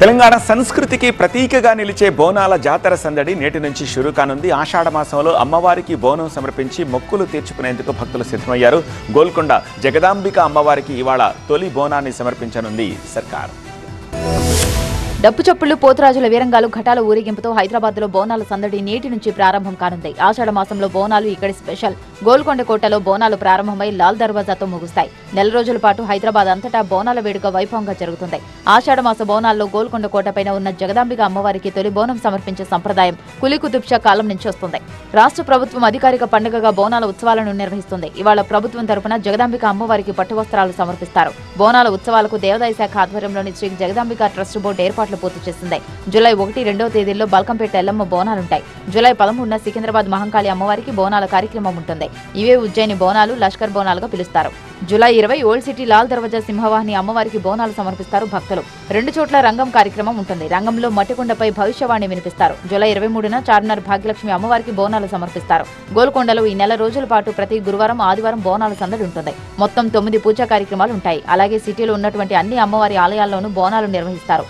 తెలంగాణ సంస్కృతికి ప్రతీకగా నిలిచే బోనాల జాతర సందడి నేటి నుంచి షురూ కానుంది. ఆషాఢ మాసంలో అమ్మవారికి బోనం సమర్పించి మొక్కులు తీర్చుకునేందుకు భక్తులు సిద్ధమయ్యారు. గోల్కొండ జగదాంబిక అమ్మవారికి ఇవాళ తొలి బోనాన్ని సమర్పించనుంది సర్కార్. డప్పు చప్పుళ్లు, పోతురాజుల వీరంగాలు, ఘటాల ఊరేగింపుతో హైదరాబాద్లో బోనాల సందడి నేటి నుంచి ప్రారంభం కానుంది. ఆషాఢ మాసంలో బోనాలు ఇక్కడి స్పెషల్. గోల్కొండ కోటలో బోనాలు ప్రారంభమై లాల్ దర్వాజాతో ముగుస్తాయి. నెల రోజుల పాటు హైదరాబాద్ అంతటా బోనాల వేడుక వైభవంగా జరుగుతుంది. ఆషాఢ మాస బోనాల్లో గోల్కొండ కోటపైన ఉన్న జగదాంబిక అమ్మవారికి తొలి బోనం సమర్పించే సంప్రదాయం కులీ కుతుబ్ షా కాలం నుంచి వస్తుంది. రాష్ట్ర ప్రభుత్వం అధికారిక పండుగగా బోనాల ఉత్సవాలను నిర్వహిస్తుంది. ఇవాళ ప్రభుత్వం తరపున జగదాంబిక అమ్మవారికి పట్టు వస్త్రాలు సమర్పిస్తారు. బోనాల ఉత్సవాలకు దేవాదాయ శాఖ ఆధ్వర్యంలోని శ్రీ జగదాంబిక ట్రస్ట్ బోర్డు ఏర్పాట్లు పూర్తి చేసింది. జూలై 1, 2వ తేదీల్లో బల్కంపేట ఎల్లమ్మ బోనాలుంటాయి. జూలై 13న సికింద్రాబాద్ మహంకాళి అమ్మవారికి బోనాల కార్యక్రమం ఉంటుంది. ఇవే ఉజ్జయిని బోనాలు, లష్కర్ బోనాలుగా పిలుస్తారు. జూలై 20 ఓల్డ్ సిటీ లాల్ దర్వాజా సింహవాహిని అమ్మవారికి బోనాలు సమర్పిస్తారు భక్తులు. 2 చోట్ల రంగం కార్యక్రమం ఉంటుంది. రంగంలో మట్టికుండపై భవిష్యవాణి వినిపిస్తారు. జూలై 23న చార్మినార్ భాగ్యలక్ష్మి అమ్మవారికి బోనాలు సమర్పిస్తారు. గోల్కొండలో ఈ నెల రోజుల పాటు ప్రతి గురువారం, ఆదివారం బోనాల సందడి ఉంటుంది. మొత్తం 9 పూజా కార్యక్రమాలు ఉంటాయి. అలాగే సిటీలో ఉన్నటువంటి అన్ని అమ్మవారి ఆలయాల్లోనూ బోనాలు నిర్వహిస్తారు.